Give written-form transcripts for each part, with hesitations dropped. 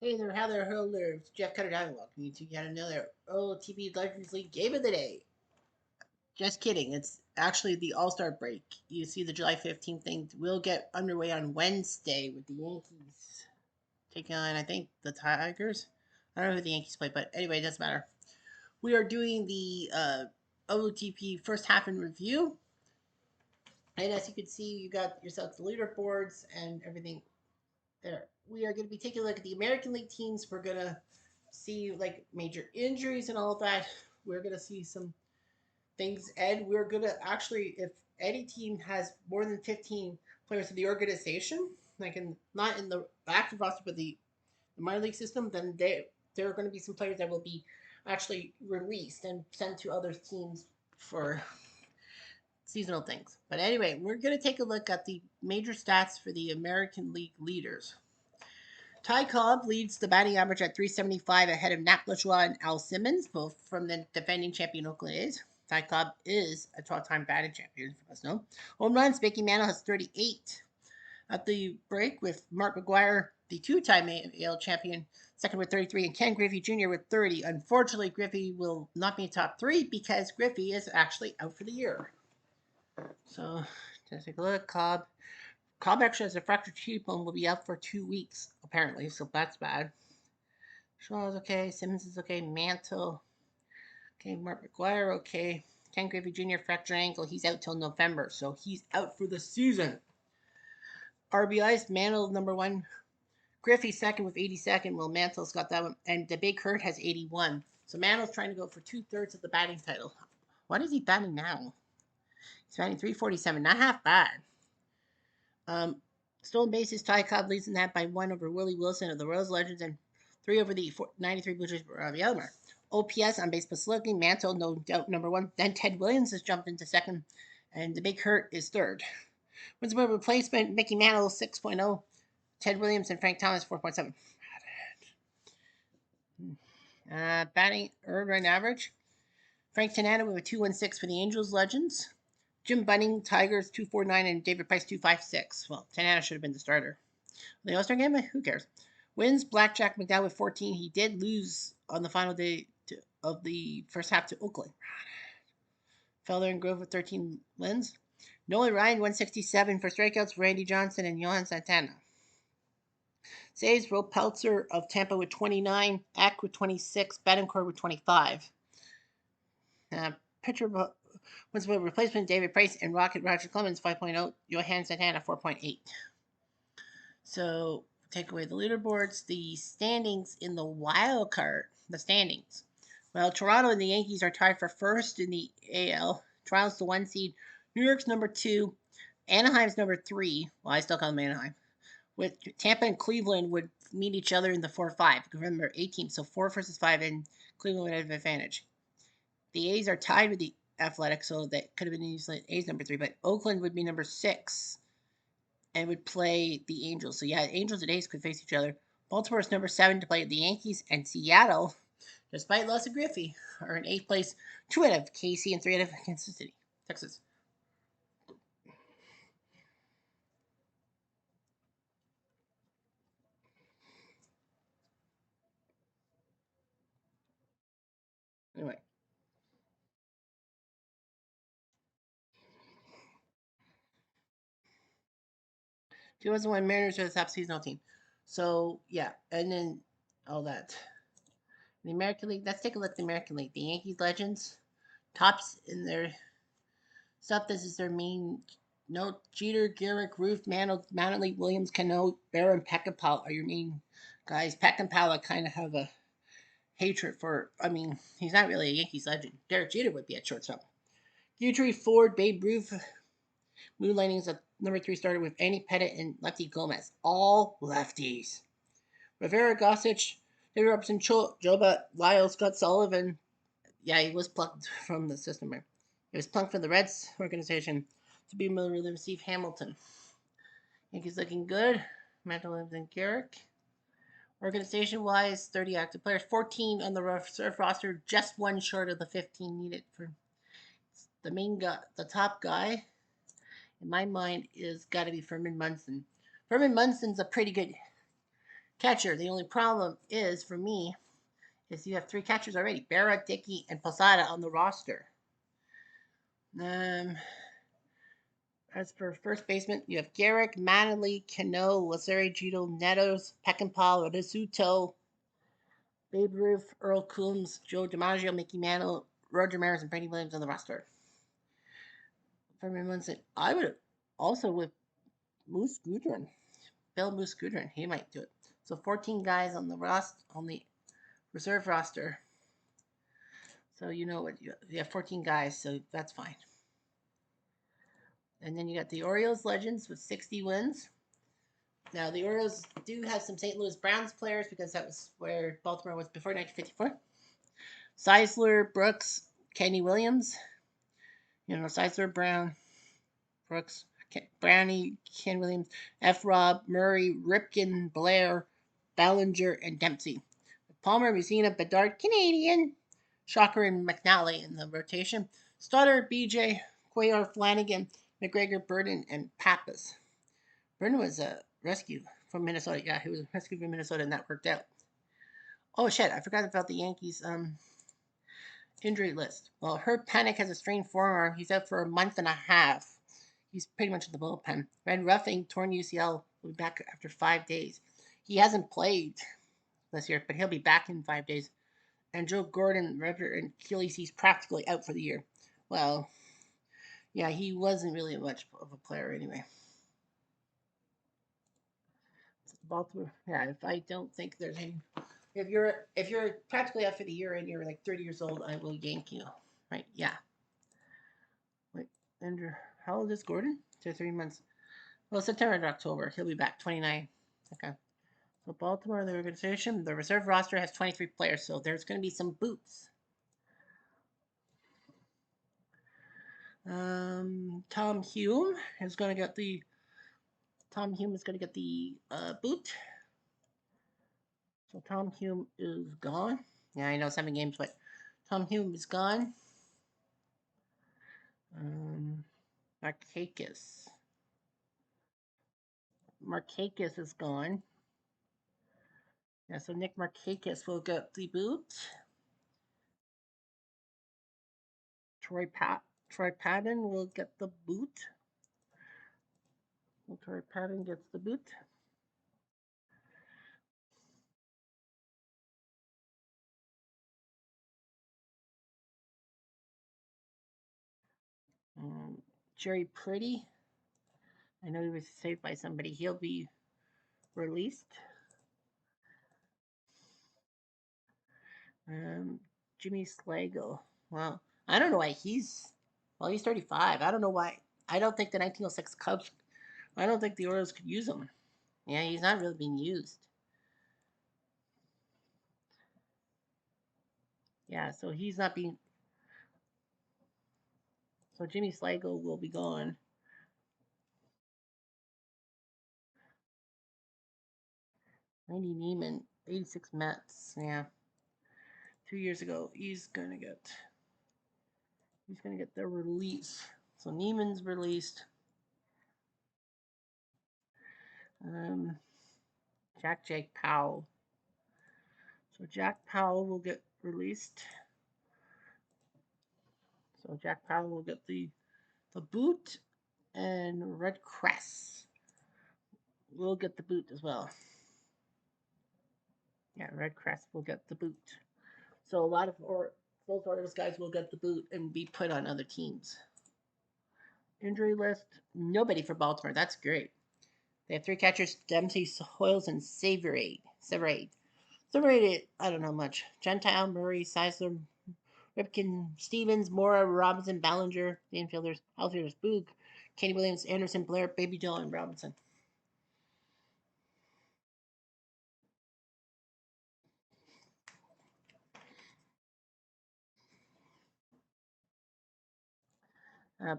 Hey there, how there, hello there. It's Jeff Cutter Diving. Welcome you to yet another OTP Legends League game of the day. Just kidding. It's actually the All-Star break. You see the July 15th thing will get underway on Wednesday with the Yankees taking on, I think, the Tigers. I don't know who the Yankees play, but anyway, it doesn't matter. We are doing the OTP first half in review. And as you can see, you got yourself the leaderboards and everything there. We are going to be taking a look at the American League teams. We're going to see like major injuries and all of that. We're going to see some things, and we're going to actually, if any team has more than 15 players in the organization, like not in the active roster, but the minor league system, then there are going to be some players that will be actually released and sent to other teams for seasonal things. But anyway, we're going to take a look at the major stats for the American League leaders. Ty Cobb leads the batting average at 375 ahead of Nat Lajoie and Al Simmons, both from the defending champion Oakland A's. Ty Cobb is a 12-time batting champion, for us know. Home runs, Mickey Mantle has 38. At the break with Mark McGwire, the two-time AL champion, second with 33, and Ken Griffey Jr. with 30. Unfortunately, Griffey will not be in top three because Griffey is actually out for the year. So, just take a look. Cobb actually has a fractured cheekbone, will be out for 2 weeks, apparently, so that's bad. Shaw's okay, Simmons is okay, Mantle, okay, Mark McGwire, okay. Ken Griffey Jr. fractured ankle, he's out till November, so he's out for the season. RBIs, Mantle number one, Griffey second with 82nd, well, Mantle's got that one, and the Big Hurt has 81. So Mantle's trying to go for 2/3 of the batting title. What is he batting now? He's batting 347, not half bad. Stolen bases, Ty Cobb leads in that by 1 over Willie Wilson of the Royals Legends and 3 over the 93 Blue Jays Robbie Elmer. OPS on base plus looking, Mantle, no doubt, number 1. Then Ted Williams has jumped into second, and the Big Hurt is third. Wins above replacement, Mickey Mantle 6.0, Ted Williams and Frank Thomas 4.7. Batting earned run average, Frank Tanana with a 2.16 for the Angels Legends. Jim Bunning, Tigers 2.49, and David Price 2.56. Well, Tanana should have been the starter. The All-Star game? Who cares? Wins, Blackjack McDowell with 14. He did lose on the final day of the first half to Oakland. Felder and Grove with 13 wins. Nolan Ryan 167 for strikeouts, Randy Johnson and Johan Santana. Saves, Roe Peltzer of Tampa with 29, Ack with 26, Betancourt with 25. Pitcher wins with replacement David Price and Rocket Roger Clemens 5.0, Johan Santana 4.8. So take away the leaderboards, the standings in the wild card, the standings. Well, Toronto and the Yankees are tied for first in the AL. Toronto's the 1 seed. New York's number 2. Anaheim's number 3. Well, I still call them Anaheim. With Tampa and Cleveland would meet each other in the 4-5. Remember, 8 teams, so 4 versus 5, and Cleveland would have an advantage. The A's are tied with the Athletics, so that could have been easily A's number 3, but Oakland would be number 6 and would play the Angels. So, yeah, Angels and A's could face each other. Baltimore's number 7 to play the Yankees, and Seattle, despite loss of Griffey, are in 8th place, 2 out of KC and 3 out of Kansas City, Texas. Anyway. 2001 Mariners are the top seasonal team. So, yeah, and then all that. The American League, let's take a look at the American League. The Yankees Legends, tops in their stuff. This is their main note. Jeter, Garrick, Ruth, Mantley, Williams, Cano, Bear, and Peckinpah are your main guys. Peckinpah, I kind of have a hatred for. I mean, he's not really a Yankees legend. Derek Jeter would be at shortstop. Guthrie, Ford, Babe Ruth, moonlighting is a number 3 starter with Andy Pettit and Lefty Gomez. All lefties. Rivera, Gossage, David Robinson, Joba, Lyle, Scott Sullivan. Yeah, he was plucked from the system. He was plucked from the Reds organization to be able to relieve Steve Hamilton. Yankees looking good. Mantle and Garrick. Organization-wise, 30 active players, 14 on the reserve roster, just 1 short of the 15 needed for the main guy. The top guy, in my mind, is got to be Furman Munson. Furman Munson's a pretty good catcher. The only problem is for me is you have three catchers already: Berra, Dickey, and Posada on the roster. Um, as for first baseman, you have Garrick, Manley, Cano, Lazare, Judo, Netos, Peckinpah, Rizzuto, Babe Ruth, Earl Coombs, Joe DiMaggio, Mickey Mantle, Roger Maris, and Brady Williams on the roster. For Munson, I would also with Moose Gudrun, Bill Moose Gudrun. He might do it. So 14 guys on the reserve roster. So you know what you have 14 guys, so that's fine. And then you got the Orioles legends with 60 wins. Now the Orioles do have some St. Louis Browns players because that was where Baltimore was before 1954. Seisler, Brooks, Kenny Williams. You know, Seisler, Brown, Brooks, Brownie, Ken Williams, F. Rob, Murray, Ripken, Blair, Ballinger, and Dempsey. Palmer, Messina, Bedard, Canadian, Shocker, and McNally in the rotation. Stoddard, BJ, Cuellar, Flanagan, McGregor, Burden, and Pappas. Burden was a rescue from Minnesota. Yeah, he was rescued from Minnesota, and that worked out. Oh shit, I forgot about the Yankees injury list. Well, Herb Panic has a strained forearm. He's out for a month and a half. He's pretty much in the bullpen. Red Ruffing, torn UCL, will be back after 5 days. He hasn't played this year, but he'll be back in 5 days. And Joe Gordon, rudder and Achilles, he's practically out for the year. Well, yeah, he wasn't really much of a player anyway. Baltimore, yeah. If I don't think there's any, if you're practically out for the year and you're like 30 years old, I will yank you. Right? Yeah. Wait, Andrew, how old is Gordon? 2 3 months. Well, September to October. He'll be back 29. Okay. So Baltimore, the organization, the reserve roster has 23 players, so there's going to be some boots. Tom Hume is going to get the boot. So Tom Hume is gone. Yeah, I know 7 games, but Tom Hume is gone. Markakis. Markakis is gone. Yeah, so Nick Markakis will get the boot. Troy Patton will get the boot. Troy Patton gets the boot. Jerry Pretty. I know he was saved by somebody. He'll be released. Jimmy Slagle. Well, I don't know why he's. Well, he's 35. I don't know why. I don't think the 1906 Cubs. I don't think the Orioles could use him. Yeah, he's not really being used. Yeah, so he's not being. So Jimmy Slagle will be gone. Randy Neiman, 86 Mets. Yeah, 2 years ago. He's gonna get the release. So Neiman's released. Um, Jack Powell. So Jack Powell will get released. So Jack Powell will get the boot, and Red Cress will get the boot as well. Yeah, Red Crest will get the boot. So a lot of those Orioles guys will get the boot and be put on other teams. Injury list: nobody for Baltimore. That's great. They have 3 catchers: Dempsey, Hoyles, and Severade. Severade, I don't know much. Gentile, Murray, Seisler, Ripken, Stevens, Mora, Robinson, Ballinger. The infielders: outfielders: Boog, Kenny Williams, Anderson, Blair, Baby Joe, and Robinson.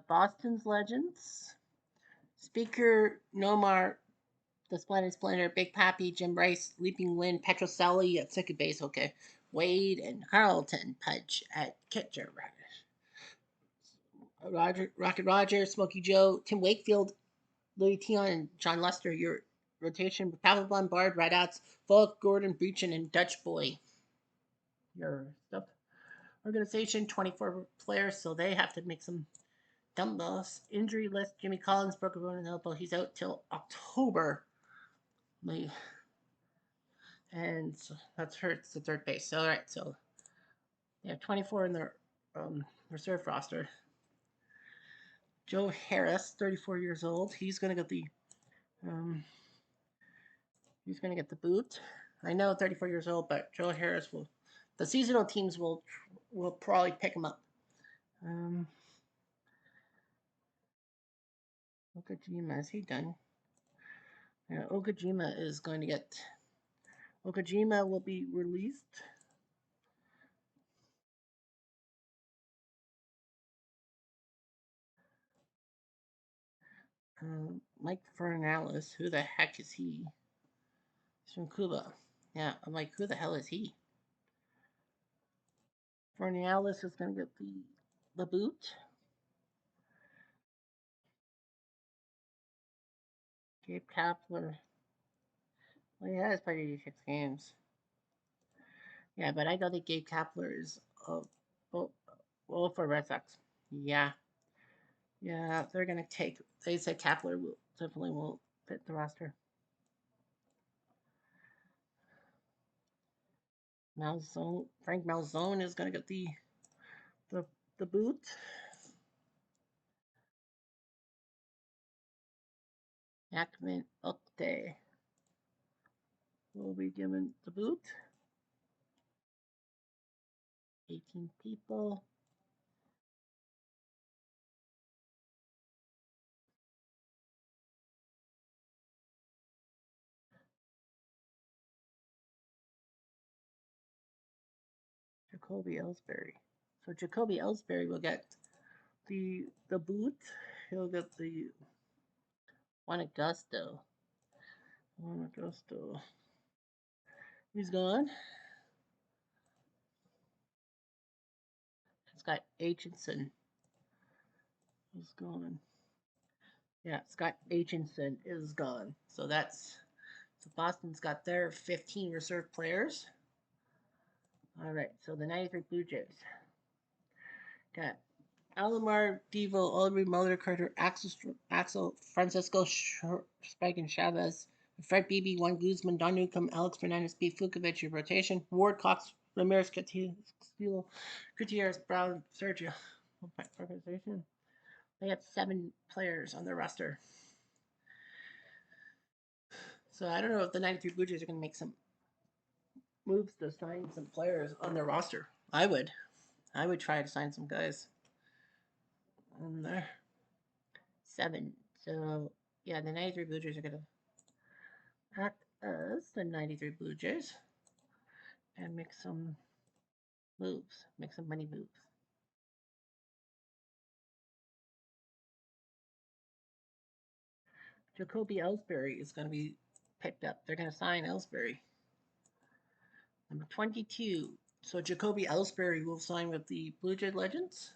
Boston's legends: Speaker, Nomar, the Splendid Splendor, Big Pappy, Jim Rice, Leaping Wind, Petroselli at second base, okay. Wade and Carlton Pudge at catcher. Rocket Roger, Smokey Joe, Tim Wakefield, Louis Tion, and John Lester. rotation: Papelbon, Bard, Radats, Volk, Gordon, Breachin, and Dutch Boy. Your stuff. Organization, 24 players, so they have to make some dumbbells. Injury list: Jimmy Collins broke a bone in the elbow. He's out till October. And so that's hurts the third base. So, all right, so they have 24 in their reserve roster. Joe Harris, 34 years old. Um, he's going to get the boot. I know 34 years old, but Joe Harris will. The seasonal teams will probably pick him up. Okajima, is he done? Yeah, Okajima is going to get. Okajima will be released. Mike Fernalis, who the heck is he? He's from Cuba. Yeah, I'm like, who the hell is he? Fernalis is going to get the boot. Gabe Kapler. Well, he has played 86 games. Yeah, but I don't think Gabe Kapler is well for Red Sox. Yeah. Yeah, they're going to take. They said Kapler definitely will fit the roster. Malzone, Frank Malzone is going to get the boot. Ackman Upday will be given the boot. 18 people. Jacoby Ellsbury. So Jacoby Ellsbury will get the boot. He'll get the Juan Augusto. Juan Augusto. He's gone. Scott Aitchison is gone. Yeah, Scott Aitchison is gone. So Boston's got their 15 reserve players. All right, so the 93 Blue Jays got Alomar, Devo, Oliver, Muller, Carter, Axel Francisco, Spike, and Chavez, Fred Beebe, Juan Guzman, Don Newcomb, Alex Fernandez, B. Fukovic, your rotation, Ward, Cox, Ramirez, Castillo, Gutierrez, Brown, Sergio. Organization. They have 7 players on their roster. So I don't know if the 93 Blue Jays are going to make some moves to sign some players on their roster. I would. I would try to sign some guys on there. 7. So, yeah, the 93 Blue Jays are going to act as the 93 Blue Jays and make some moves, make some money moves. Jacoby Ellsbury is going to be picked up. They're going to sign Ellsbury. Number 22. So Jacoby Ellsbury will sign with the Blue Jay Legends.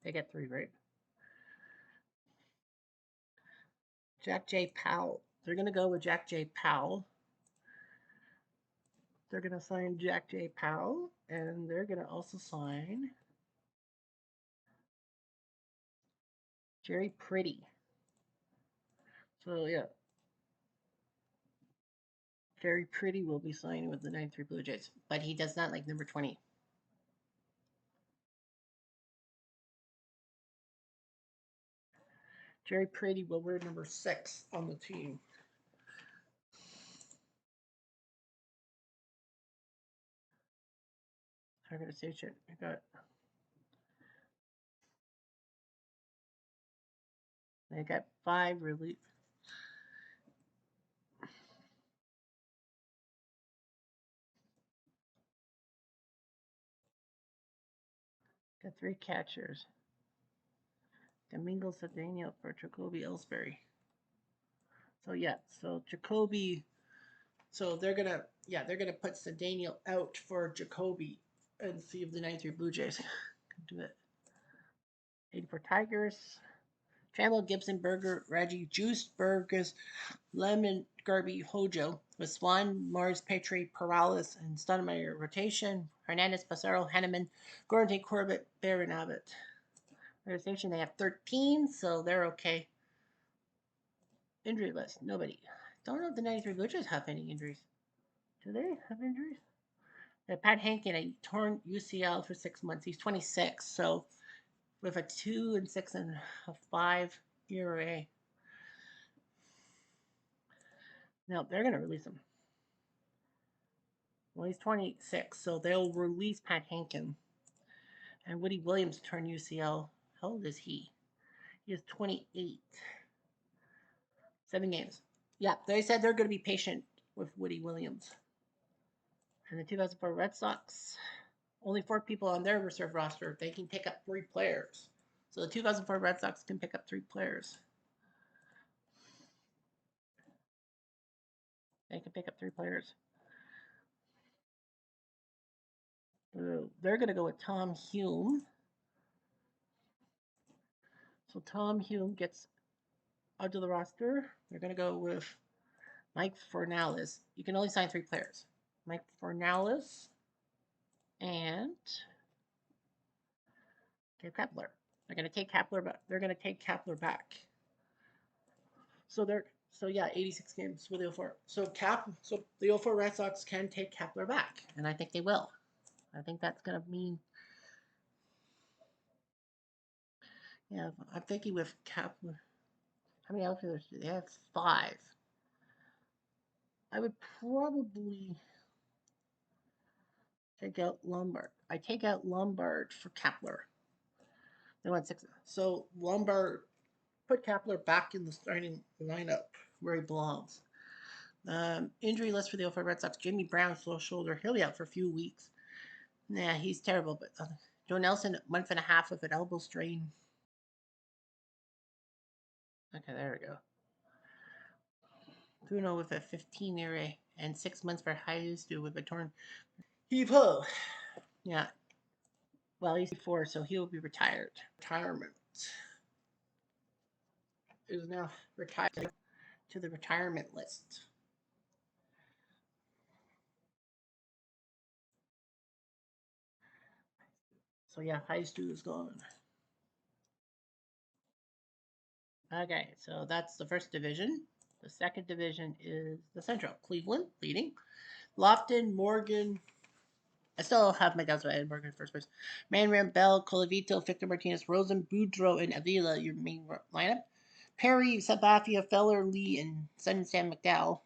They get 3, right? Jack J. Powell. They're going to go with Jack J. Powell. They're going to sign Jack J. Powell, and they're going to also sign Jerry Pretty. So, yeah. Jerry Pretty will be signing with the 93 Blue Jays, but he does not like number 20. Jerry Pretty will wear number 6 on the team. Organization. They got 5 relief. Got 3 catchers. Domingo Cedeno for Jacoby Ellsbury. So yeah, so Jacoby. So they're gonna put Cedeno out for Jacoby and see if the 93 Blue Jays can do it. 84 Tigers. Trammell, Gibson, Berger, Reggie, Juice, Burgess, Lemon, Garby Hojo with Swan, Mars, Petrie, Perales, and Stoudemire rotation. Hernandez, Passaro, Henneman, Gorente, Corbett, Bear, and Abbott. Rotation, they have 13, so they're okay. Injury list, nobody. Don't know if the 93 Blue Jays have any injuries. Do they have injuries? Pat Hankin, a torn UCL for 6 months. He's 26, so with a 2 and 6 and a 5 ERA. No, they're going to release him. Well, he's 26, so they'll release Pat Hankin. And Woody Williams turned UCL. How old is he? He is 28. 7 games. Yeah, they said they're going to be patient with Woody Williams. And the 2004 Red Sox, only 4 people on their reserve roster. They can pick up 3 players. So the 2004 Red Sox can pick up 3 players. They can pick up 3 players. So they're going to go with Tom Hume. So Tom Hume gets onto the roster. They're going to go with Mike Fornales. You can only sign 3 players. Mike Fornales and Dave Kapler. They're going to take Kapler back. They're going to take Kapler back. So 86 games with the 04. So the 04 Red Sox can take Kapler back, and I think they will. I think that's going to mean, yeah, I'm thinking with Kapler. How many outfielders do they have? 5. I would probably take out Lombard. I take out Lombard for Kapler. They went 6. So Lombard put Kapler back in the starting lineup where he belongs. Injury list for the 04 Red Sox. Jimmy Brown, slow shoulder. He'll be out for a few weeks. Nah, he's terrible. But Joe Nelson, month and a half with an elbow strain. Okay, there we go. Bruno with a 15 ERA and 6 months for Haizu with a torn heave ho. Yeah. Well, he's 4, so he'll be retired. Retirement is now retired to the retirement list. So yeah, Haizu is gone. Okay, so that's the first division. The second division is the Central. Cleveland leading. Lofton, Morgan. I still have my doubts about Ed Morgan first place. Manram, Bell, Colavito, Victor Martinez, Rosen, Boudreaux, and Avila, your main lineup. Perry, Sabafia, Feller, Lee, and Sam McDowell.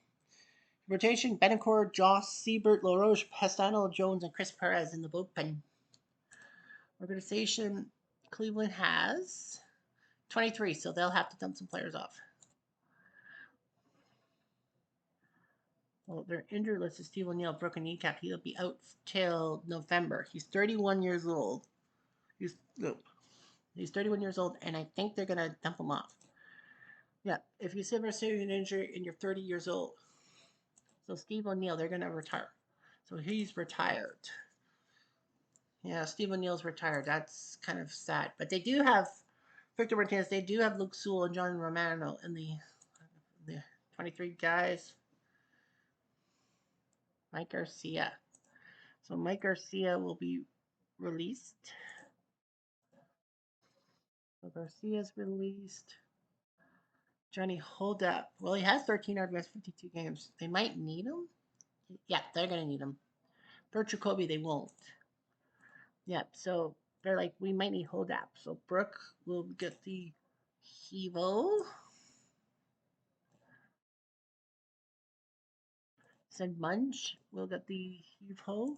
Rotation, Betancourt, Joss, Siebert, LaRoche, Pestano, Jones, and Chris Perez in the bullpen. Organization, Cleveland has 23, so they'll have to dump some players off. Well, their injured list is Steve O'Neill, broken kneecap. He'll be out till November. He's 31 years old. He's 31 years old, and I think they're going to dump him off. Yeah, if you suffer a serious injury and you're 30 years old. So Steve O'Neill, they're going to retire. So he's retired. Yeah, Steve O'Neill's retired. That's kind of sad. But they do have Victor Martinez. They do have Luke Sewell and John Romano in the 23 guys. Mike Garcia. So Mike Garcia will be released. So Garcia's released. Johnny Holdup. Well, he has 13 RBIs, 52 games. They might need him. Yeah, they're going to need him. For Jacoby, they won't. Yep, so they're like, we might need Holdup. So Brooke will get the Hevo. Sid Munch will get the Hevo.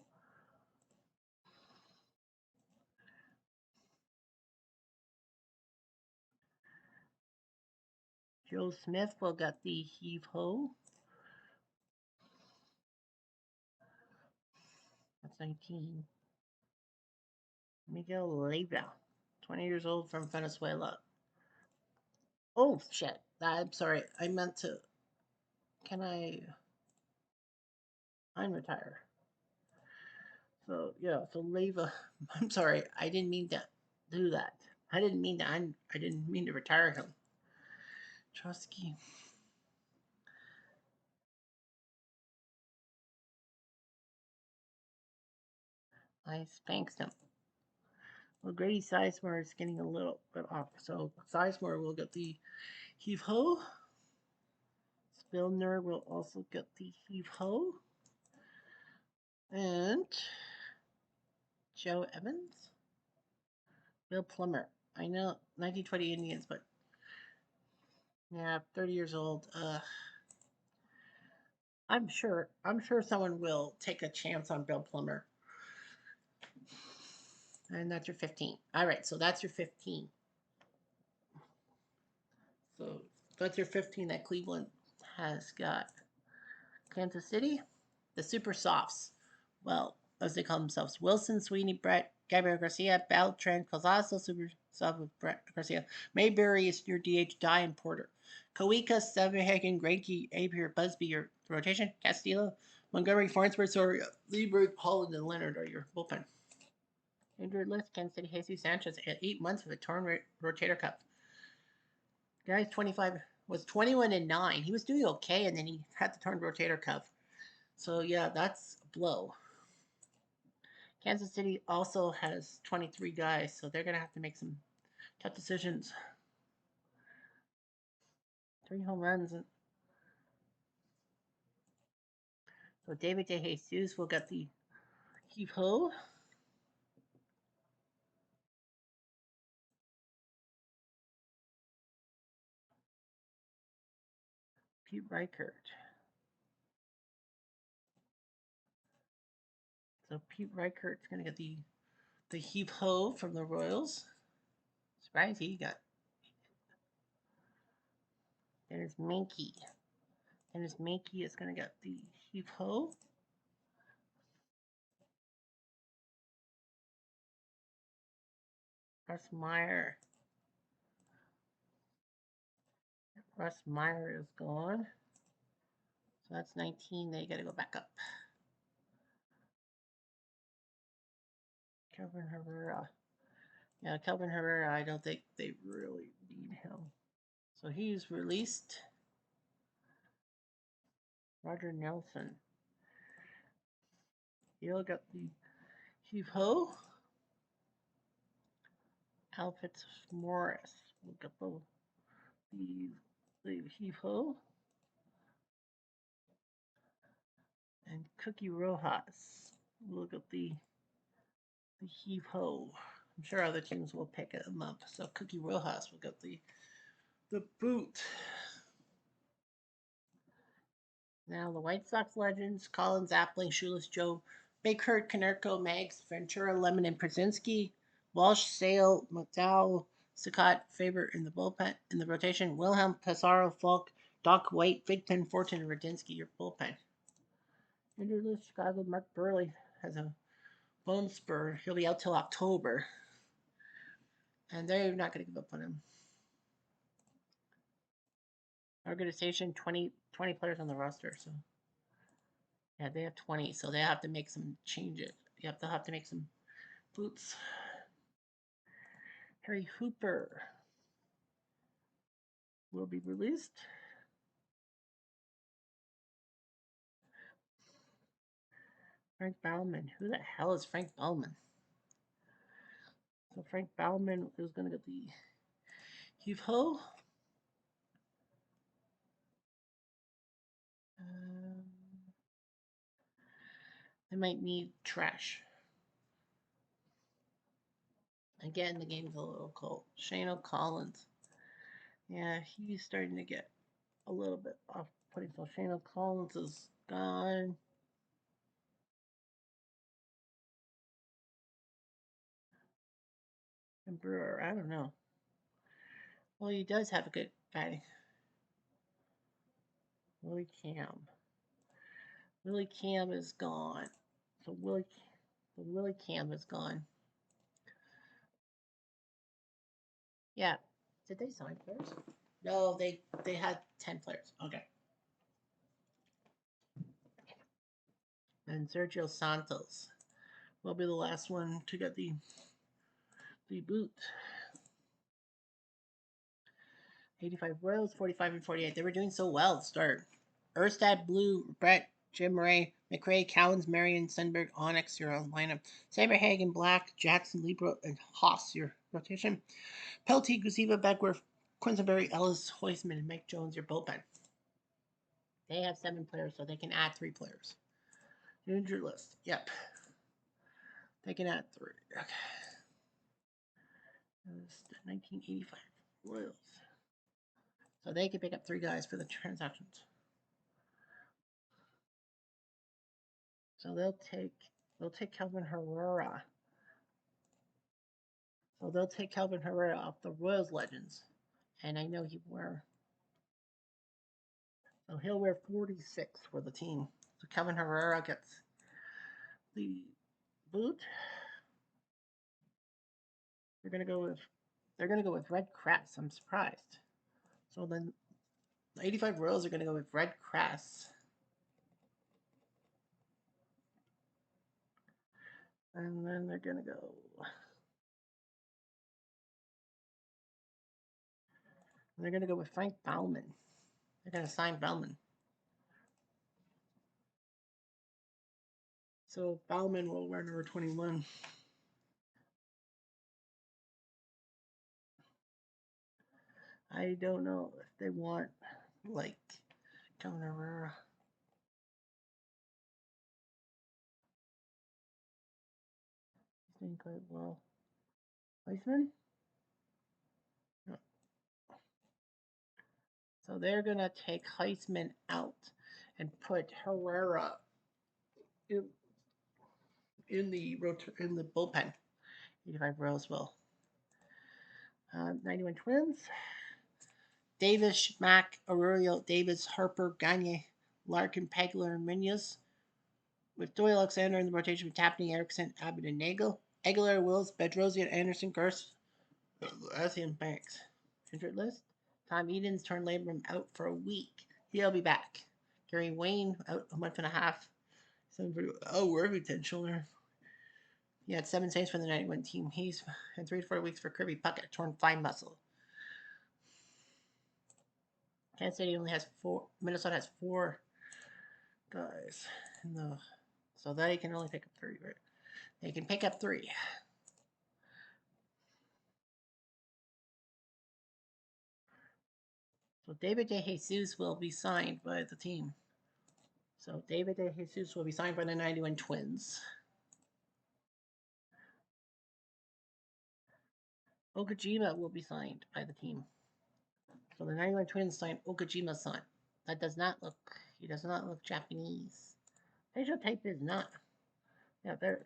Joe Smith will get the Hevo. That's 19. Miguel Leiva, 20 years old from Venezuela. Oh, shit. I'm sorry. I meant to. Can I unretire? So, yeah. So, Leiva. I'm sorry. I didn't mean to do that. I didn't mean to retire him. Trusky. I spanked him. Well, Grady Sizemore is getting a little bit off. So Sizemore will get the heave ho. Spillner will also get the heave ho. And Joe Evans. Bill Plummer. I know 1920 Indians, but yeah, 30 years old. I'm sure someone will take a chance on Bill Plummer. And that's your 15. All right, so that's your 15. So that's your 15 that Cleveland has got. Kansas City, the Super Softs. Well, as they call themselves, Wilson, Sweeney, Brett, Gabriel Garcia, Beltran, Cosaso, Super Soft with Brett Garcia. Mayberry is your DH, Dye and Porter. Kawika, Severhagen, Greinke, Apier, Busby, your rotation. Castillo, Montgomery, Farnsworth, Soria, Lieberg, Holland, and Leonard are your bullpen. Injured list, Kansas City, Jesus Sanchez at 8 months with a torn rotator cuff. Guy's 25, was 21-9. He was doing okay, and then he had the torn rotator cuff. So yeah, that's a blow. Kansas City also has 23 guys, so they're gonna have to make some tough decisions. 3 home runs. So David DeJesus will get the heave ho. Pete Reichert. So Pete Reichert's gonna get the heave ho from the Royals. Surprise, he got. There's Mankey. Dennis Mankey is gonna get the heave ho. Russ Meyer. Russ Meyer is gone. So that's 19. They got to go back up. Kelvin Herrera. Yeah, Kelvin Herrera, I don't think they really need him. So he's released. Roger Nelson. He'll get the heave ho. Alfred Morris will get the heave ho. And Cookie Rojas will get the heave ho. I'm sure other teams will pick him up. So Cookie Rojas will get the boot. Now the White Sox legends: Collins, Appling, Shoeless Joe, Bakert, Konerko, Mags, Ventura, Lemon, and Przinsky. Walsh, Sale, McDowell, Saccott, Faber in the bullpen in the rotation. Wilhelm, Pizarro, Falk, Doc White, Big Pen, Fortune, and Radinsky, your bullpen. Injured list: Chicago, Mark Burley has a bone spur. He'll be out till October. And they're not going to give up on him. Organization, 20 players on the roster. So, yeah, they have 20. So they have to make some changes. They'll have to make some boots. Harry Hooper will be released. Frank Bauman. Who the hell is Frank Bauman? So Frank Bauman is going to get the heave ho. They might need trash. Again, the game's a little cold. Shane O'Collins. Yeah, he's starting to get a little bit off putting. So Shane O'Collins is gone. And Brewer, I don't know. Well, he does have a good batting. Willie Cam. Willie Cam is gone. So Willie Cam is gone. Yeah. Did they sign players? No, they had 10 players. Okay. And Sergio Santos will be the last one to get the boot. 85 Royals, 45 and 48. They were doing so well to start. Erstad Blue, Brett Jim Ray, McRae, Cowens, Marion, Sundberg, Onyx, your lineup. Saberhagen, Black, Jackson, Libra, and Haas, your rotation. Pelty, Guziva, Beckworth, Quinsonberry, Ellis, Hoisman, and Mike Jones, your bullpen. They have 7 players, so they can add 3 players. Injured list. Yep. They can add 3. Okay. 1985 Royals. So they can pick up 3 guys for the transactions. So they'll take Kelvin Herrera. So they'll take Kelvin Herrera off the Royals Legends. And I know he'll wear 46 for the team. So Kelvin Herrera gets the boot. They're gonna go with Red Crass. I'm surprised. So then the 85 Royals are gonna go with Red Crass. And then they're gonna go. They're gonna go with Frank Bauman. They're gonna sign Bauman. So Bauman will wear number 21. I don't know if they want like Kelvin Herrera. He's doing quite well. Weissman? No. So they're gonna take Heisman out and put Herrera in, in the bullpen. 85 Royals will. 91 Twins. Davis, Mack, Aurelio, Davis, Harper, Gagne, Larkin, Pegler, and Munoz. With Doyle Alexander in the rotation with Tapney, Erickson, Abbott, and Nagel. Aguilar, Wills, Bedrosian, Anderson, Gers, Asian Banks. Injured list. Tom Edens turned labrum out for a week. He'll be back. Gary Wayne out a month and a half. Worthington shoulder. He had 7 saves for the 91 team. He's had 3 to 4 weeks for Kirby Puckett, torn thigh muscle. Kansas City only has 4. Minnesota has 4 guys. So they can only pick up 3, right? They can pick up 3. So David DeJesus will be signed by the team. So David DeJesus will be signed by the 91 Twins. Okajima will be signed by the team. So the 91 Twins signed Okajima's son. He does not look Japanese. Facial type is not. Yeah, there.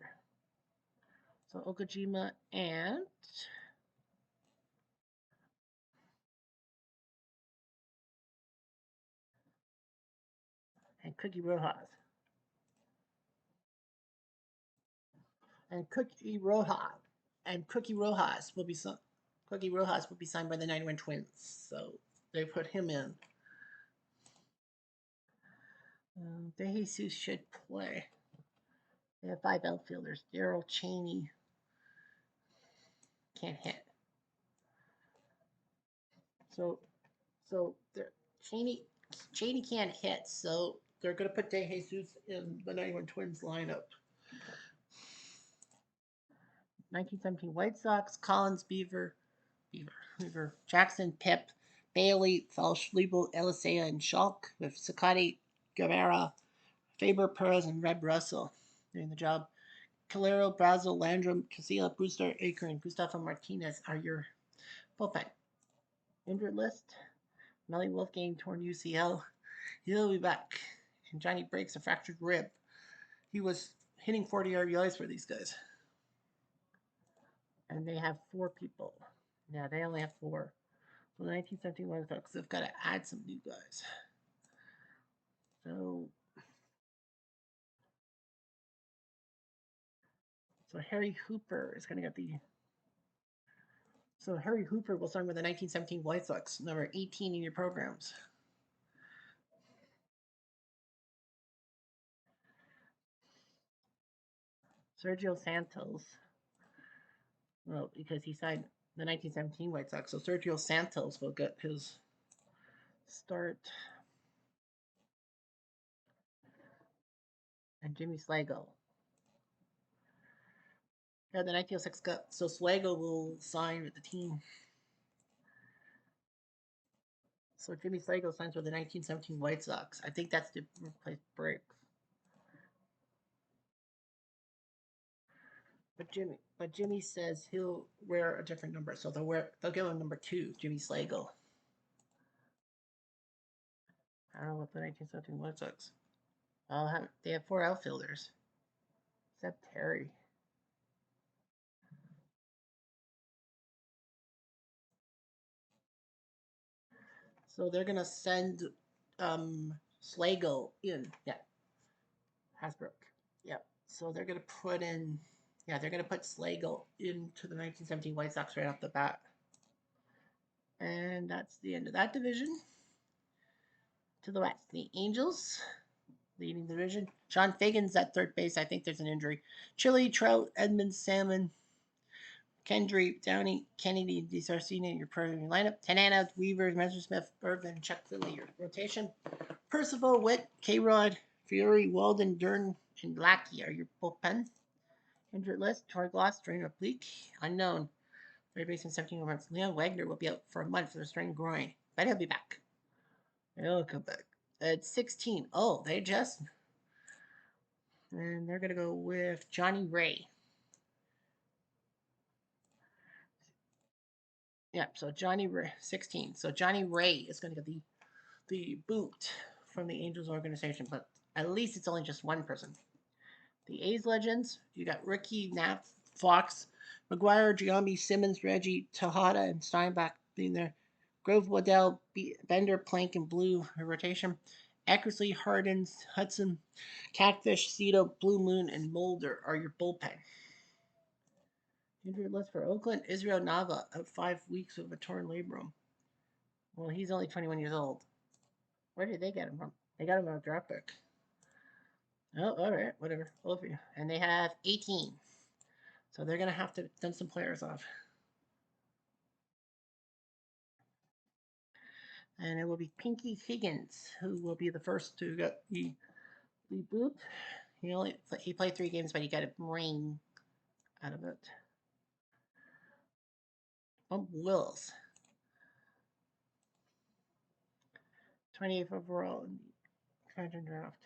So Okajima and Cookie Rojas. And Cookie Rojas will be signed by the 91 Twins. So they put him in. DeJesus should play. They have 5 outfielders. Daryl Cheney can't hit. So Cheney can't hit. So they're going to put DeJesus in the 91 Twins lineup. 1917 White Sox, Collins, Beaver, Jackson, Pip, Bailey, Felsch, Liebel, Elisea, and Schalk with Sakati, Guevara, Faber, Perez, and Reb Russell doing the job. Calero, Brazel, Landrum, Casilla, Brewster, Aker, and Gustavo Martinez are your bullpen. Injured list. Melly Wolfgang torn UCL. He'll be back. And Johnny breaks a fractured rib. He was hitting 40 RBIs for these guys. And they have 4 people. Yeah, they only have 4. So the 1971 Sox have got to add some new guys. So Harry Hooper is going to get the. So Harry Hooper will sign with the 1917 White Sox, number 18 in your programs. Sergio Santos. Well, because he signed the 1917 White Sox, so Sergio Santos will get his start. and Jimmy Slago. Yeah, the 1906 Cup. So Slago will sign with the team. So Jimmy Slago signs with the 1917 White Sox. I think that's to replace Briggs. But Jimmy says he'll wear a different number, so they'll give him number 2, Jimmy Slago. I don't know what the 1917 White Sox. They have 4 outfielders, except Terry. So they're gonna send Slago in. Yeah, Hasbrook. Yep. So they're gonna put in. Yeah, they're gonna put Slago into the 1917 White Sox right off the bat. And that's the end of that division. To the west, the Angels leading the division. Sean Fagan's at third base. I think there's an injury. Chili, Trout, Edmonds, Salmon, Kendry, Downey, Kennedy, DeSarcina, your primary lineup. Tanana, Weaver, Messersmith, Bergman, Chuck Finley, your rotation. Percival, Witt, K-Rod, Fury, Walden, Dern, and Lackey are your bullpen. Injured list, Troy Gloss, strain oblique, unknown. Third baseman, 17 months. Leon Wagner will be out for a month with a strained groin, but he'll be back. He'll come back. At 16, oh, they just. And they're going to go with Johnny Ray. Yep, so Johnny Ray, 16. So Johnny Ray is going to get the boot from the Angels organization, but at least it's only just one person. The A's legends, you got Ricky, Knapp, Fox, McGuire, Giambi, Simmons, Reggie, Tejada, and Steinbach being there. Grove, Waddell, Bender, Plank, and Blue rotation. Eckersley, Hardens, Hudson, Catfish, Cito, Blue Moon, and Mulder are your bullpen. Injured list for Oakland, Israel Nava out 5 weeks with a torn labrum. Well, he's only 21 years old. Where did they get him from? They got him on a draft pick. Oh, all right, whatever. Both of you. And they have 18. So they're going to have to dump some players off. And it will be Pinky Higgins who will be the first to get the boot. He played 3 games, but he got a brain out of it. Bump Wills, 28th overall in the Content draft.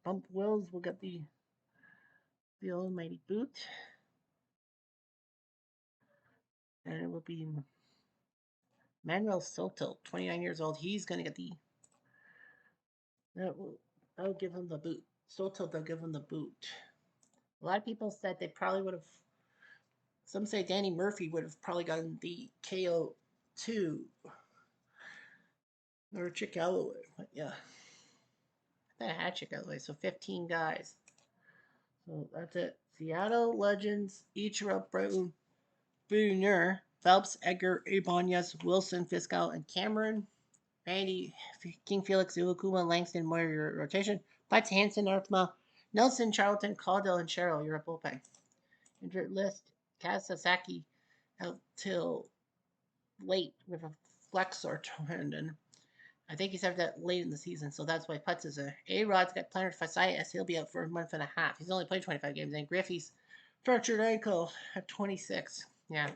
Bump Wills will get the almighty boot, and it will be Manuel Soto, 29 years old. He's going to get that'll give him the boot. Soto, they'll give him the boot. A lot of people said they probably would have. Some say Danny Murphy would have probably gotten the KO2 or Chick Galloway. But yeah, I thought I had Chick Galloway. So 15 guys. So that's it. Seattle Legends, Ichiro, Brown, Bruner, Phelps, Edgar, Ibanez, Wilson, Fiscal, and Cameron. Randy, King Felix, Iwakuma, Langston, Moyer, your rotation. Butts, Hanson, Arthma, Nelson, Charlton, Caudill, and Cheryl, your bullpen. Injured list, Kaz Sasaki out till late with a flexor tendon. I think he's had that late in the season, so that's why Putz is there. A-Rod's got plantar fasciitis. He'll be out for a month and a half. He's only played 25 games. And Griffey's fractured ankle at 26. Yeah,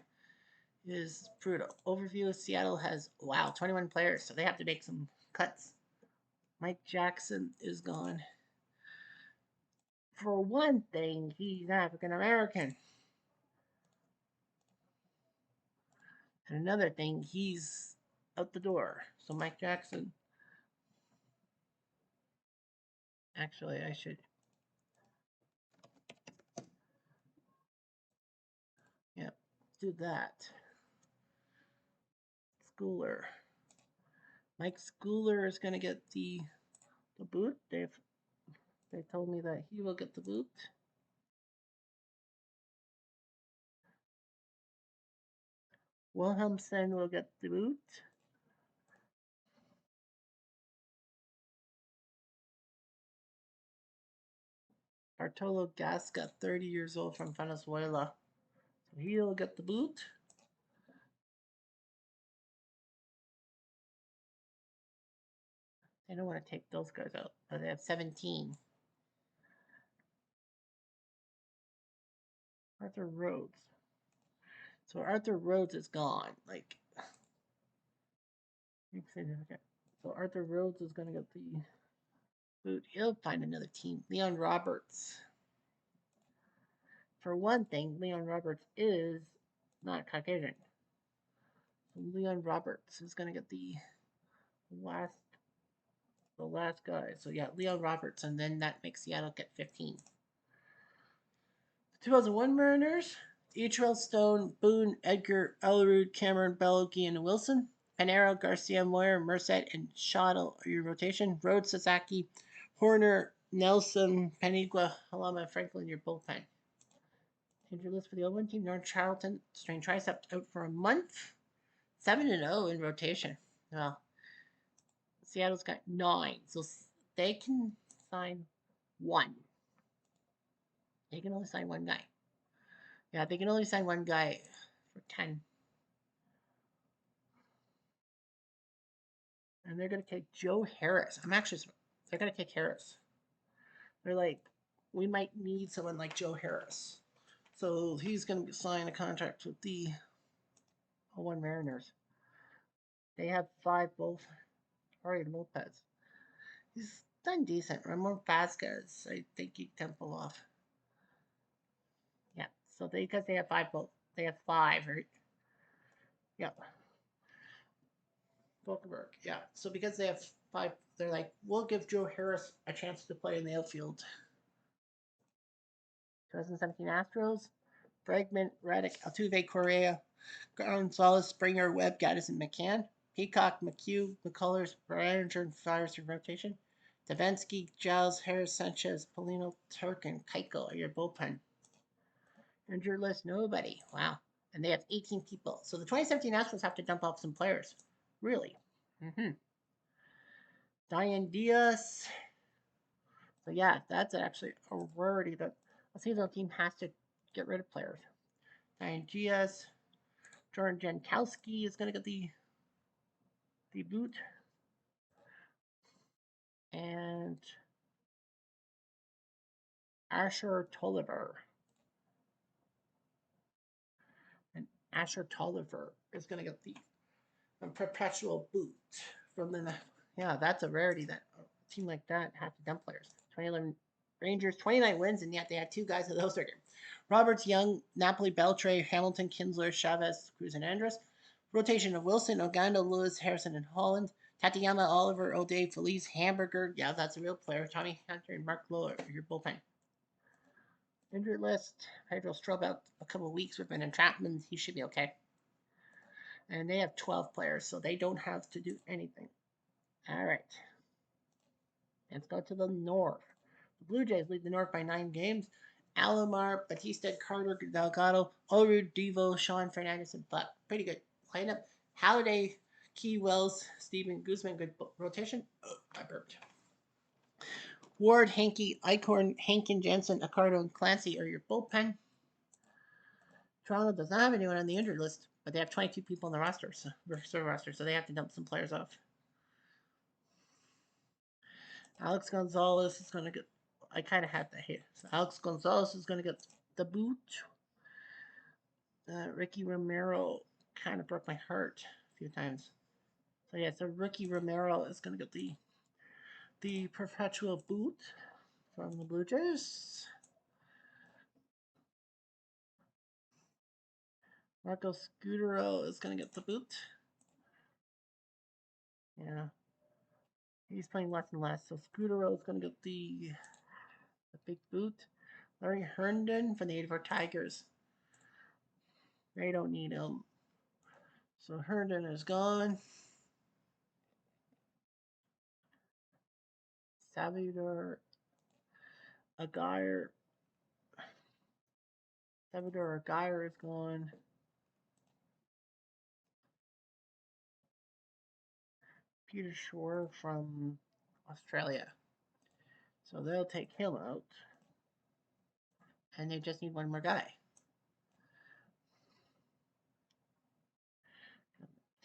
is brutal. Overview, Seattle has, 21 players, so they have to make some cuts. Mike Jackson is gone. For one thing, he's African American. And another thing, he's out the door. So Mike Jackson. Actually, I should. Yeah, do that. Schooler. Mike Schooler is going to get the boot. They told me that he will get the boot. Wilhelmsen will get the boot. Bartolo Gasca, 30 years old from Venezuela. So he'll get the boot. They don't want to take those guys out, but they have 17. Arthur Rhodes. So Arthur Rhodes is gone. Like, insignificant. So Arthur Rhodes is going to get the boot. He'll find another team. Leon Roberts. For one thing, Leon Roberts is not Caucasian. So Leon Roberts is going to get last the last guy. So yeah, Leon Roberts, and then that makes Seattle get 15. 2001 Mariners, Etrell, Stone, Boone, Edgar, Ellerud, Cameron, Bellogi, and Wilson. Panero, Garcia, Moyer, Merced, and Schottel are your rotation. Rhodes, Sasaki, Horner, Nelson, Panigua, Halama, Franklin, your bullpen. Injury list for the Oakland team. North Charlton, strained tricep out for a month. 7-0 in rotation. Well, Seattle's got 9, so they can sign one. They can only sign one guy. Yeah, they can only sign one guy for 10. And they're going to take Joe Harris. They're going to take Harris. They're like, we might need someone like Joe Harris. So he's going to sign a contract with the 01 Mariners. They have 5 both. Ari Lopez. He's done decent. Ramon Vasquez, I think he can pull off. Yeah, so because they have 5 both. They have 5, right? Yeah. Volkenberg, yeah. So because they have 5, they're like, we'll give Joe Harris a chance to play in the outfield. 2017 Astros, Bregman, Reddick, Altuve, Correa, Gonzalez, Springer, Webb, Gaddis, and McCann. Peacock, McHugh, McCullers, Brianger, and Flowers in rotation. Davinsky, Giles, Harris, Sanchez, Polino, Turk, and Keiko are your bullpen. Injured list, nobody. Wow. And they have 18 people. So the 2017 Astros have to dump off some players. Really. Diane Diaz. So yeah, that's actually a rarity that a seasonal team has to get rid of players. Diane Diaz. Jordan Jankowski is going to get the boot. And Asher Tolliver. And Asher Tolliver is going to get the perpetual boot from the. Yeah, that's a rarity that a team like that have to dump players. 2011 Rangers, 29 wins, and yet they had 2 guys of those are Roberts, Young, Napoli, Beltray, Hamilton, Kinsler, Chavez, Cruz, and Andrus. Rotation of Wilson, Ogando, Lewis, Harrison, and Holland. Tatiyama, Oliver, O'Day, Felice, Hamburger. Yeah, that's a real player. Tommy Hunter and Mark Lowe are your bullpen. Injured list. Pedro Strub out a couple of weeks with an entrapment. He should be okay. And they have 12 players, so they don't have to do anything. All right. Let's go to the North. The Blue Jays lead the North by 9 games. Alomar, Batista, Carter, Delgado, Olrud, Devo, Sean Fernandez, and Buck. Pretty good lineup. Halliday, Key Wells, Steven Guzman, good rotation. Oh, I burped. Ward, Hankey, Eichhorn, Hankin, Jensen, Accardo, and Clancy are your bullpen. Toronto does not have anyone on the injured list, but they have 22 people on the roster, so they have to dump some players off. Alex Gonzalez is going to get. I kind of had that here. So Alex Gonzalez is going to get the boot. Ricky Romero kind of broke my heart a few times. So yeah, so Ricky Romero is going to get the perpetual boot from the Blue Jays. Marco Scudero is going to get the boot. Yeah. He's playing less and less. So Scudero is going to get the big boot. Larry Herndon for the 84 Tigers. They don't need him. So Herndon is gone. Salvador Aguirre. Salvador Aguirre is gone. Peter Shore from Australia. So they'll take him out. And they just need one more guy.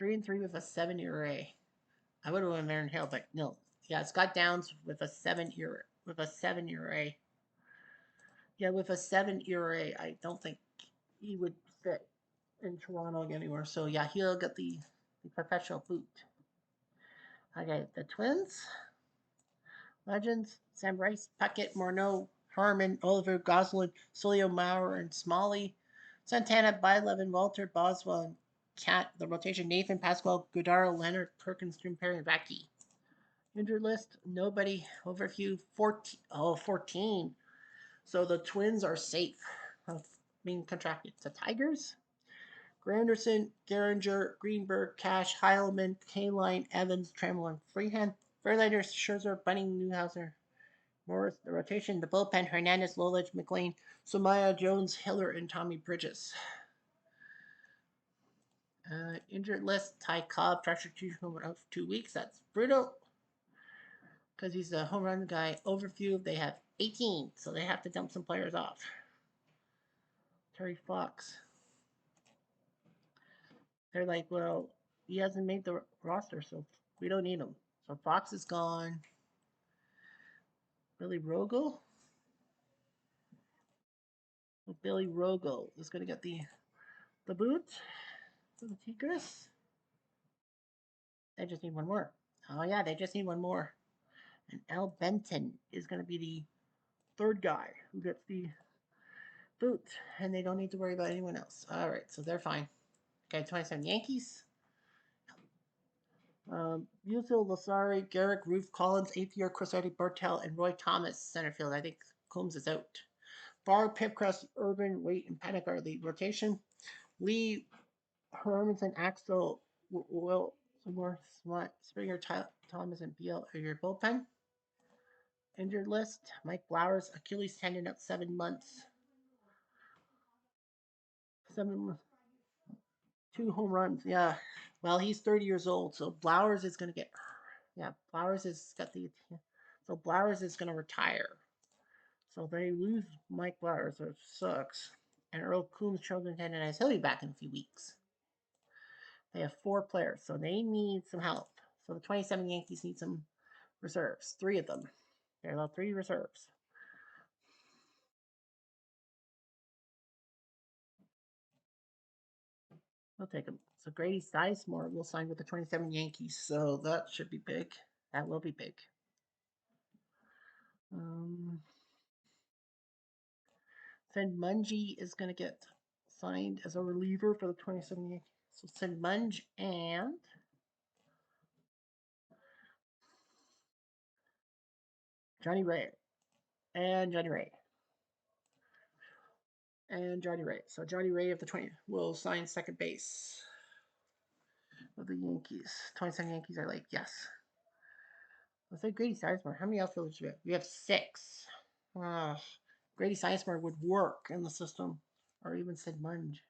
3-3 with a 7 ERA. I would have won Aaron Hill, but no. Yeah, Scott Downs with a 7 ERA. With a 7 ERA. Yeah, with a 7 ERA, I don't think he would fit in Toronto anywhere. So yeah, he'll get the professional boot. Okay, the Twins, legends: Sam Rice, Puckett, Morneau, Harmon, Oliver, Goslin, Solio, Maurer, and Smalley. Santana, Bylevin, Walter, Boswell, and Cat. The rotation: Nathan, Pascal, Godaro, Leonard, Perkins, Perry, and Vacky. Injured list: nobody. Overview: 14. Oh, 14. So the Twins are safe of being contracted. The Tigers: Granderson, Geringer, Greenberg, Cash, Heilman, Kaline, Evans, Trammell, and Freehan. Verlander, Scherzer, Bunning, Newhouser, Morris. The rotation: the bullpen: Hernandez, Lolich, McLean, Somaya, Jones, Hiller, and Tommy Bridges. Injured list: Ty Cobb, fractured tooth of 2 weeks. That's brutal because he's a home run guy. Overview: they have 18, so they have to dump some players off. Terry Fox. They're like, well, he hasn't made the roster, so we don't need him. So Fox is gone. Billy Rogel. Well, Billy Rogel is going to get the boot for the Tigres. They just need one more. Oh yeah, they just need one more. And Al Benton is going to be the third guy who gets the boot, and they don't need to worry about anyone else. All right, so they're fine. Okay, 27 Yankees. Yusel Lasari, Garrick, Roof, Collins, 8th year, Crosetti, Bertel, and Roy Thomas, center field. I think Combs is out. Barr, Pipcrest, Urban, Waite, and Panic are the rotation. Lee, Hermanson, Axel, Will, Seymour, Springer, Thomas, and Beal are your bullpen. Injured list: Mike Blowers, Achilles tendon out 7 months. 7, 2 home runs. Yeah. Well, he's 30 years old, so Blowers is going to get. Yeah, Blowers has got the. So Blowers is going to retire. So they lose Mike Blowers, which sucks. And Earl Coombs, children tendonitis. He'll be back in a few weeks. They have 4 players, so they need some help. So the 27 Yankees need some reserves. 3 of them. They allow 3 reserves. We'll take them. So Grady Sizemore will sign with the 27 Yankees, so that should be big. That will be big. Sid Mungie is going to get signed as a reliever for the 27 Yankees. So Sid Munge and Johnny Ray. And Johnny Ray. And Johnny Ray. So Johnny Ray of the 20 will sign second base of the Yankees. 27 Yankees are like, yes. Let's say Grady Sizemore. How many outfielders do we have? We have 6. Grady Sizemore would work in the system. Or even Sid Munge.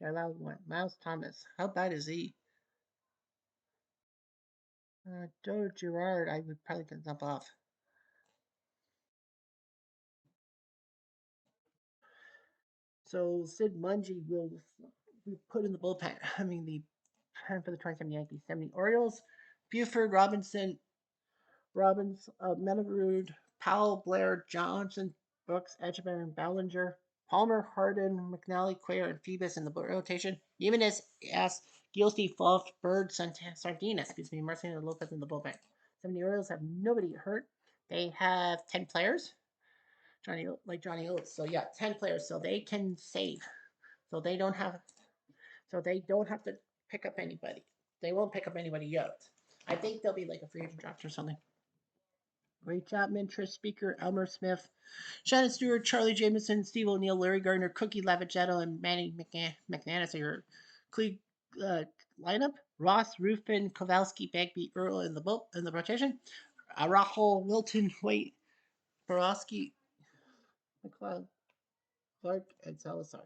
I allowed one. Miles Thomas. How bad is he? Joe Girard, I would probably get dump off. So Sid Mungie will be put in the bullpen. I mean, the pen for the 27 Yankees. 70 Orioles. Buford, Robinson, Robbins, Menarude, Powell, Blair, Johnson, Brooks, Etchebarren, Ballinger, Palmer, Hardin, McNally, Quayer, and Phoebus in the rotation. Jimenez, S. Gilsey, Falk, Bird, Sardina, Marcelo Lopez in the bullpen. 70 Orioles have nobody hurt. They have 10 players. Johnny Oates. So yeah, 10 players. So they can save. So they don't have to pick up anybody. They won't pick up anybody yet. I think they'll be like a free agent draft or something. Ray Chapman, Trish Speaker, Elmer Smith, Shannon Stewart, Charlie Jameson, Steve O'Neill, Larry Gardner, Cookie Lavagetto, and Manny McManus are your lineup. Ross, Rufin, Kowalski, Bagby, Earl in the rotation. Araujo, Wilton, Waite, Borowski, McLeod, Clark, and Salazar.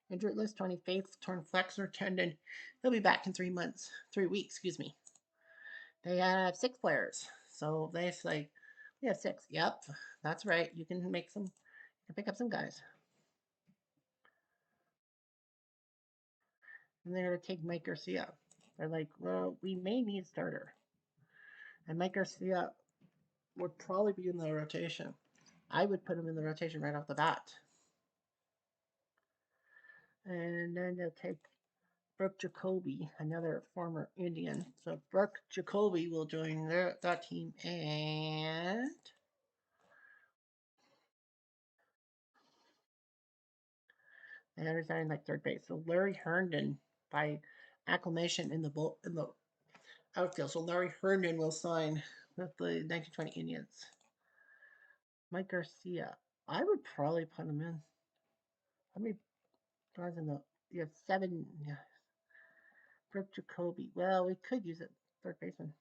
Injured list: 25th, torn flexor tendon. He'll be back in 3 months. 3 weeks, excuse me. They have 6 players. So they say, we have 6. Yep, that's right. You can pick up some guys. And they're going to take Mike Garcia. They're like, well, we may need a starter. And Mike Garcia would probably be in the rotation. I would put him in the rotation right off the bat. And then they'll take Brooke Jacoby, another former Indian. So Brooke Jacoby will join that team, and they're resigning like third base. So Larry Herndon by acclamation in the outfield. So Larry Herndon will sign with the 1920 Indians. Mike Garcia, I would probably put him in. How many guys in the? You have seven. Yeah. Brooke Jacoby. Well, we could use it. Third baseman.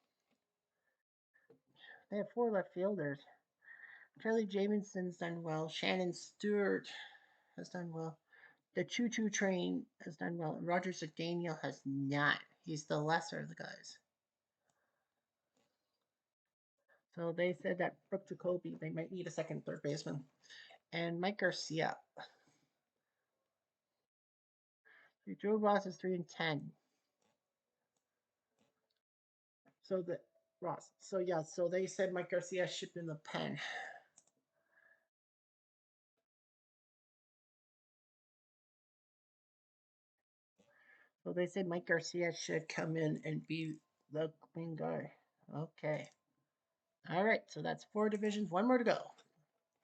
They have four left fielders. Charlie Jamieson's done well. Shannon Stewart has done well. The Choo Choo Train has done well. And Roger Daniel has not. He's the lesser of the guys. So they said that Brooke Jacoby, they might need a second third baseman. And Mike Garcia. Joe Ross is 3-10. So the Ross. So yeah, so they said Mike Garcia should be in the pen. So they said Mike Garcia should come in and be the clean guy. Okay. All right. So that's four divisions. One more to go.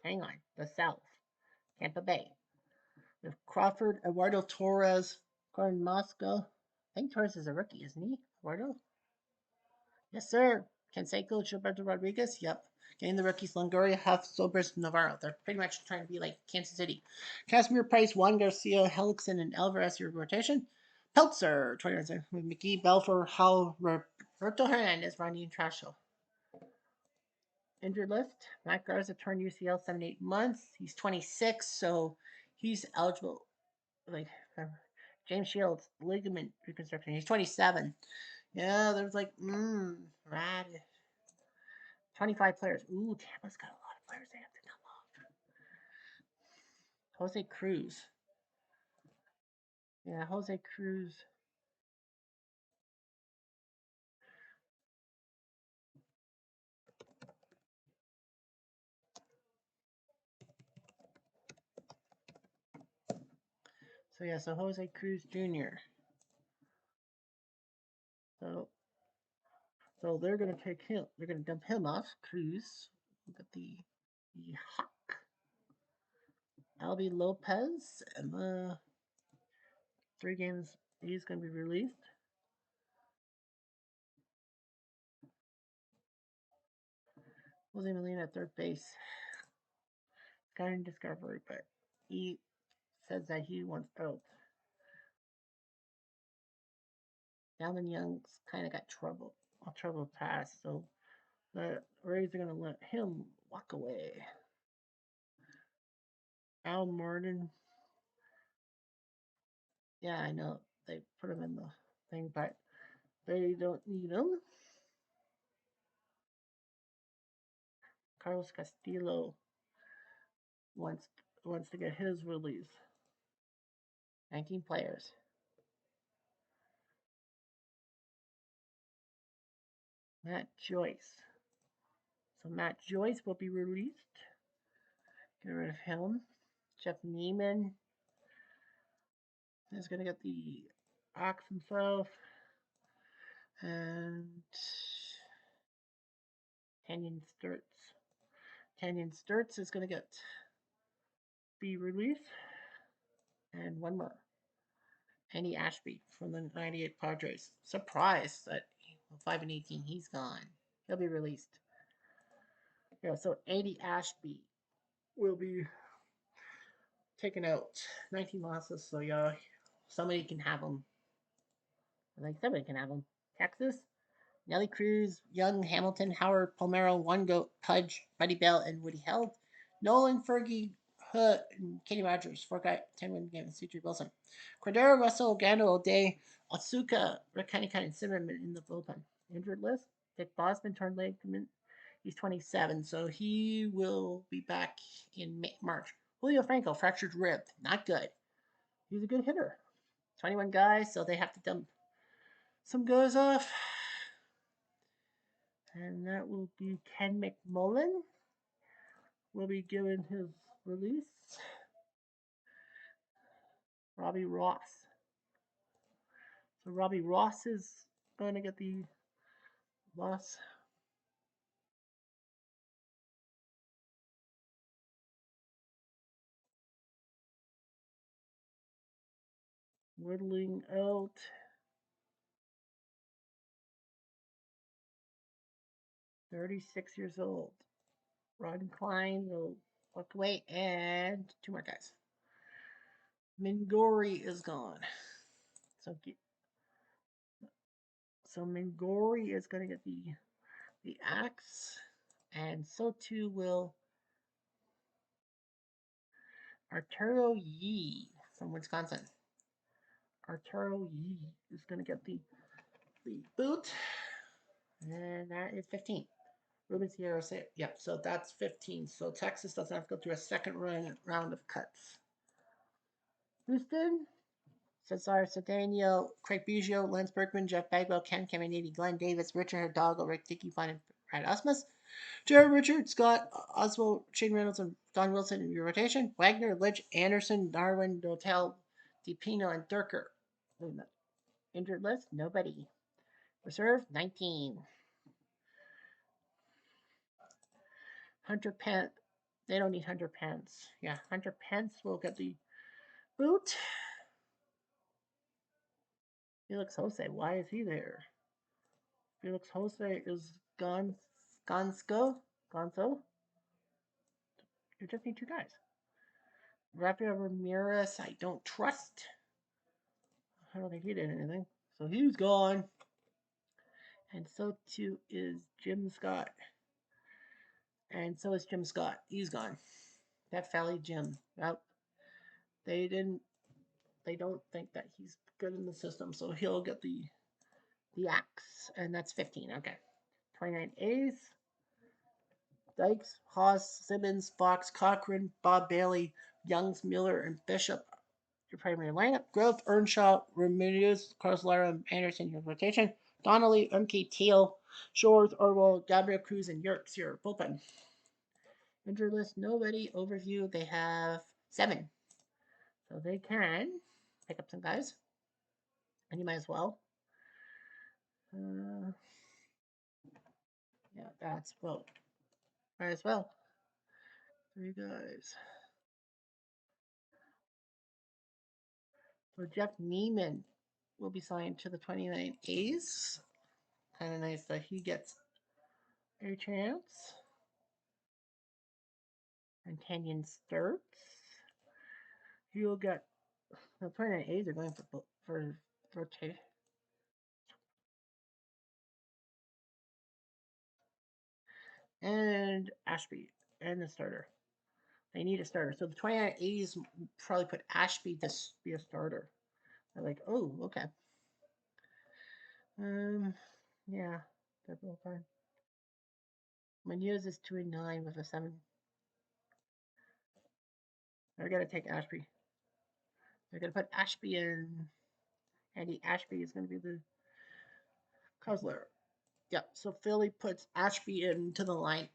Hang on. The South. Tampa Bay. With Crawford, Eduardo Torres, Gordon Moscow. I think Torres is a rookie, isn't he? Eduardo? Yes, sir. Canseco, Gilberto Rodriguez. Yep. Getting the rookies Longoria, Huff, Sobers, Navarro. They're pretty much trying to be like Kansas City. Casimir Price, Juan Garcia, Hellickson, and Alvarez, your rotation. Peltzer, 29. McGee, Belfour, Howell, Roberto Hernandez, Ronnie, and Trasho. Injured list. Matt Garza turned UCL 7-8 months. He's 26, so he's eligible. Like James Shields, ligament reconstruction. He's 27. Yeah, there's like, rad. 25 players. Ooh, Tampa's got a lot of players they have to come off. Jose Cruz. Yeah, Jose Cruz. So yeah, so Jose Cruz Jr. So they're gonna take him. They're gonna dump him off. Cruz. Look at the Hawk. Albie Lopez and the 3 games he's gonna be released. Jose Molina at third base. Got in discovery, but he says that he wants out. Dalvin Young's kind of got trouble pass, so the Rays are going to let him walk away. Al Martin, yeah, I know they put him in the thing, but they don't need him. Carlos Castillo wants to get his release. 19 players. Matt Joyce. So Matt Joyce will be released. Get rid of him. Jeff Neiman is going to get the Ox himself. And Canyon Sturts. Canyon Sturts is going to get the release. And one more. Andy Ashby from the 98 Padres. Surprised that 5-18 he's gone. He'll be released. Yeah, so Andy Ashby will be taken out. 19 losses, so yeah, somebody can have him. Like somebody can have him. Texas, Nelly Cruz, Young, Hamilton, Howard, Palmero, One Goat, Pudge, Buddy Bell, and Woody Held. Nolan, Fergie, Hood, and Kenny Rogers. 10-win game with C.J. Wilson. Cordero, Russell, Gando, O'Day, Otsuka, Rakanika, and Zimmerman in the bullpen. Injured list. Dick Bosman turned ligament. He's 27, so he will be back in March. Julio Franco, fractured rib. Not good. He's a good hitter. 21 guys, so they have to dump some guys off. And that will be Ken McMullen will be given his release. Robbie Ross. So Robbie Ross is going to get the loss. Whittling out. 36 years old. Ron Klein will walk away, and two more guys. Mingori is gone. So Mingori is going to get the axe, and so too will Arturo Yee from Wisconsin. Arturo Yee is going to get the boot, and that is 15. Ruben Sierra said, yep, so that's 15. So Texas doesn't have to go through a second round of cuts. Houston, Cesar Cedeno, Craig Biggio, Lance Berkman, Jeff Bagwell, Ken Caminiti, Glenn Davis, Richard Hidalgo, Rick Dickey, Fun, and Brad Osmus. Jared Richard, Scott Oswald, Shane Reynolds, and Don Wilson in your rotation. Wagner, Lidge, Anderson, Darwin, Dotel, DiPino, and Durker. Injured list, nobody. Reserve, 19. Hunter Pence. They don't need Hunter Pence. Yeah, Hunter Pence will get the boot. Felix Jose, why is he there? Felix Jose is Gonzo. You just need two guys. Rafael Ramirez, I don't trust. I don't think he did anything. So he's gone. And so too is Jim Scott. And so is Jim Scott. He's gone. That Valley Jim. Well, they don't think that he's good in the system, so he'll get the axe. And that's 15. Okay. 29 A's. Dykes, Haas, Simmons, Fox, Cochran, Bob Bailey, Youngs, Miller, and Bishop. Your primary lineup. Grove, Earnshaw, Ramirez, Carlos Lara, and Anderson, your rotation. Donnelly, Umke, Teal, Shores, Orwell, Gabriel Cruz, and Yerkes, your bullpen. Injured list, nobody. Overview, they have 7. So they can pick up some guys. And you might as well. Yeah, that's well. Might as well. 3 guys. So Jeff Neiman will be signed to the 29 A's. Kind of nice that he gets a chance. And Kenyon Sturts. He'll get the 29 A's are going for rotation. And Ashby and the starter. They need a starter. So the 29 A's probably put Ashby to be a starter. They're like, oh, okay. Yeah, they're both fine. Munoz is 2-9 with a 7. They're gonna take Ashby. They're gonna put Ashby in. Andy Ashby is gonna be the Cosler. Yep. So Philly puts Ashby into the line.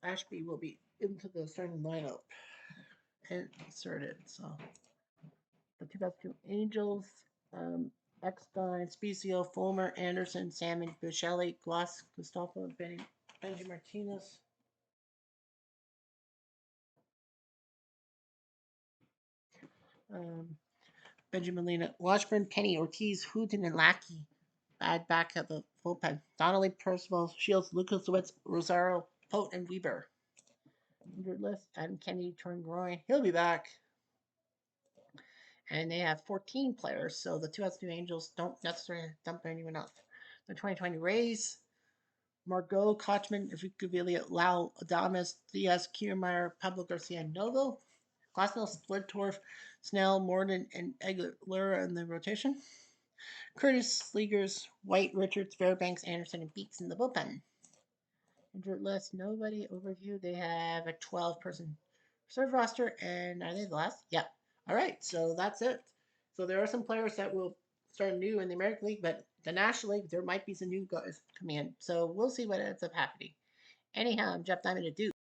Ashby will be into the starting lineup and inserted. So the 2002 Angels, Eckstein, Specio, Fulmer, Anderson, Salmon, Buchelli, Gloss, Gustavo, Benji Martinez. Benjamin Lena, Washburn, Penny, Ortiz, Hooten, and Lackey. Bad back at the bullpen. Donnelly, Percival, Shields, Lucas Lewitz, Rosario, Pote, and Weber. Injured list, Adam Kennedy, torn groin. He'll be back. And they have 14 players, so the 2002 Angels don't necessarily dump anyone else. The 2020 Rays, Margot, Kochman, Villa, Lau, Adames, Diaz, Kiermaier, Pablo Garcia, Novo. Glasnow, Splittorf, Snell, Morden, and Aguilera in the rotation. Curtis, Sleegers, White, Richards, Fairbanks, Anderson, and Beeks in the bullpen. Injured list, nobody. Overview, they have a 12-person reserve roster, and are they the last? Yep. All right, so that's it. So there are some players that will start new in the American League, but the National League, there might be some new guys coming in. So we'll see what ends up happening. Anyhow, I'm Jeff Diamond to do.